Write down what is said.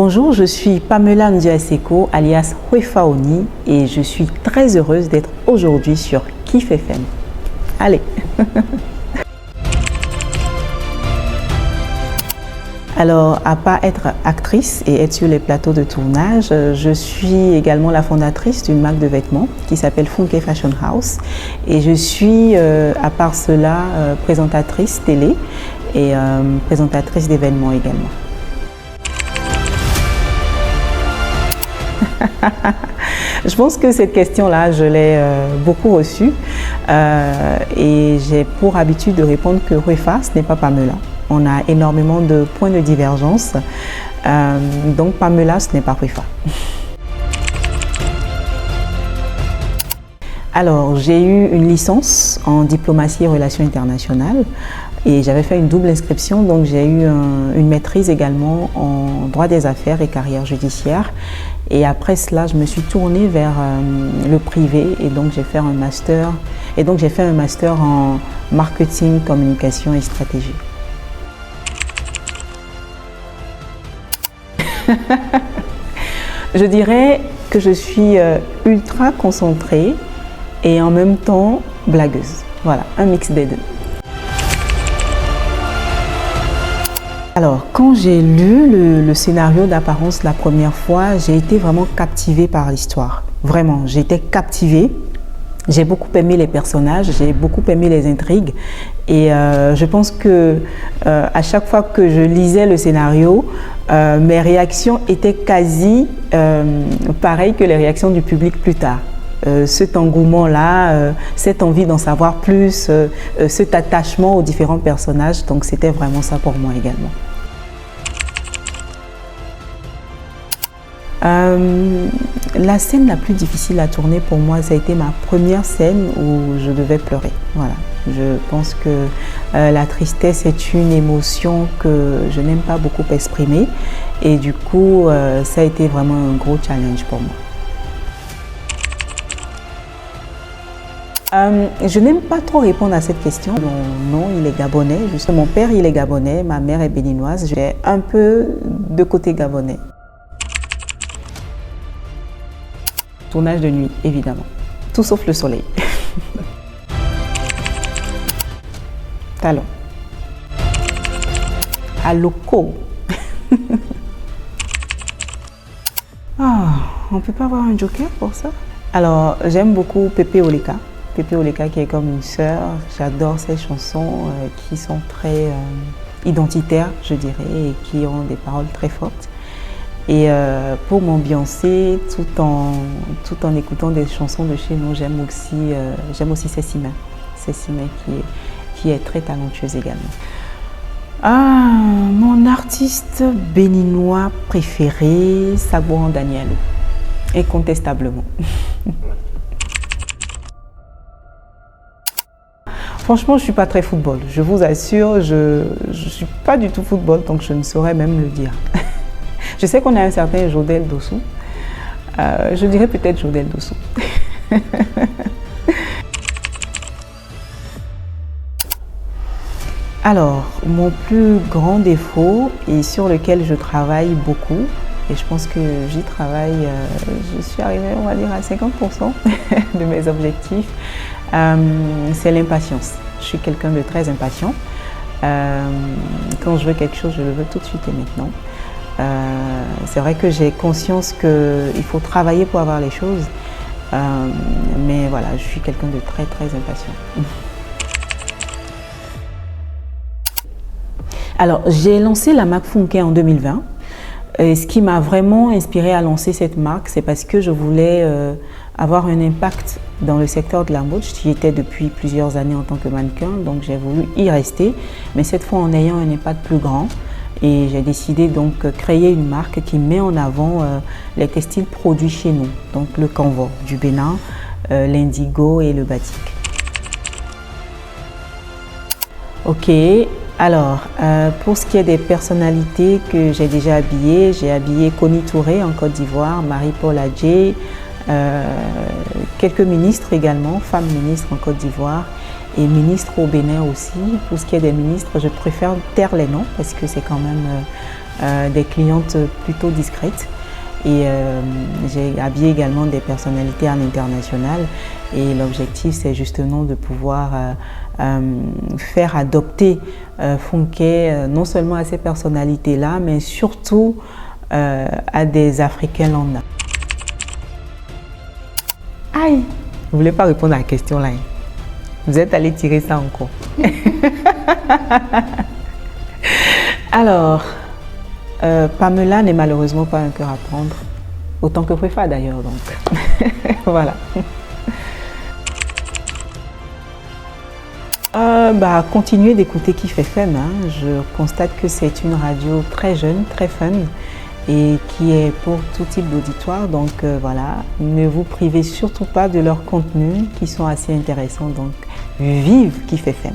Bonjour, je suis Pamela Ndiaseko alias Hwefa Oni et je suis très heureuse d'être aujourd'hui sur Kif FM. Allez. Alors, à part être actrice et être sur les plateaux de tournage, je suis également la fondatrice d'une marque de vêtements qui s'appelle Funke Fashion House. Et je suis, à part cela, présentatrice télé et présentatrice d'événements également. Je pense que cette question-là, je l'ai beaucoup reçue et j'ai pour habitude de répondre que Hwefa, ce n'est pas Pamela. On a énormément de points de divergence, donc Pamela, ce n'est pas Hwefa. Alors, j'ai eu une licence en diplomatie et relations internationales et j'avais fait une double inscription, donc j'ai eu une maîtrise également en droit des affaires et carrière judiciaire. Et après cela, je me suis tournée vers le privé et donc j'ai fait un master. Et donc j'ai fait un master en marketing, communication et stratégie. Je dirais que je suis ultra concentrée et en même temps blagueuse. Voilà, un mix des deux. Alors, quand j'ai lu le scénario d'Apparence la première fois, j'ai été vraiment captivée par l'histoire. Vraiment, j'ai été captivée. J'ai beaucoup aimé les personnages, j'ai beaucoup aimé les intrigues. Et je pense que à chaque fois que je lisais le scénario, mes réactions étaient quasi pareilles que les réactions du public plus tard. Cet engouement-là, cette envie d'en savoir plus, cet attachement aux différents personnages, donc c'était vraiment ça pour moi également. La scène la plus difficile à tourner pour moi, ça a été ma première scène où je devais pleurer. Voilà. Je pense que la tristesse est une émotion que je n'aime pas beaucoup exprimer et du coup, ça a été vraiment un gros challenge pour moi. Je n'aime pas trop répondre à cette question. Mon nom, il est gabonais. Mon père, il est gabonais. Ma mère est béninoise. J'ai un peu de côté gabonais. Tournage de nuit, évidemment. Tout sauf le soleil. Talon. Aloko. On ne peut pas avoir un joker pour ça? Alors, j'aime beaucoup Pépé Oleka. Pépé Oleka qui est comme une sœur. J'adore ses chansons qui sont très identitaires, je dirais, et qui ont des paroles très fortes. Et pour m'ambiancer, tout en écoutant des chansons de chez nous, j'aime aussi Cécimé. Cécimé qui est très talentueuse également. Mon artiste béninois préféré, Sabouan Daniel, incontestablement. Franchement, je ne suis pas très football. Je vous assure, je ne suis pas du tout football, donc je ne saurais même le dire. Je sais qu'on a un certain Jodel Dossou. Je dirais peut-être Jodel Dossou. Alors, mon plus grand défaut et sur lequel je travaille beaucoup, et je pense que j'y travaille, je suis arrivée, on va dire, à 50% de mes objectifs, c'est l'impatience. Je suis quelqu'un de très impatient. Quand je veux quelque chose, je le veux tout de suite et maintenant. C'est vrai que j'ai conscience qu'il faut travailler pour avoir les choses, mais voilà, je suis quelqu'un de très très impatient. Alors, j'ai lancé la marque Funke en 2020. Et ce qui m'a vraiment inspiré à lancer cette marque, c'est parce que je voulais avoir un impact dans le secteur de la mode. J'y étais depuis plusieurs années en tant que mannequin, donc j'ai voulu y rester, mais cette fois en ayant un impact plus grand. Et j'ai décidé donc de créer une marque qui met en avant les textiles produits chez nous, donc le canvas du Bénin, l'indigo et le batik. Ok, alors pour ce qui est des personnalités que j'ai déjà habillées, j'ai habillé Connie Touré en Côte d'Ivoire, Marie-Paul Adjé, quelques ministres également, femmes ministres en Côte d'Ivoire et ministres au Bénin aussi. Pour ce qui est des ministres, je préfère taire les noms parce que c'est quand même des clientes plutôt discrètes. Et j'ai habillé également des personnalités à l'international. Et l'objectif, c'est justement de pouvoir faire adopter Funke non seulement à ces personnalités-là, mais surtout à des Africains lambda. Aïe, vous ne voulez pas répondre à la question là. Vous êtes allé tirer ça encore. Alors, Pamela n'est malheureusement pas un cœur à prendre, autant que Préfa d'ailleurs, donc voilà. Continuez d'écouter Kif FM, hein. Je constate que c'est une radio très jeune, très fun et qui est pour tout type d'auditoire, donc voilà, ne vous privez surtout pas de leurs contenus qui sont assez intéressants, donc vive Kif FM.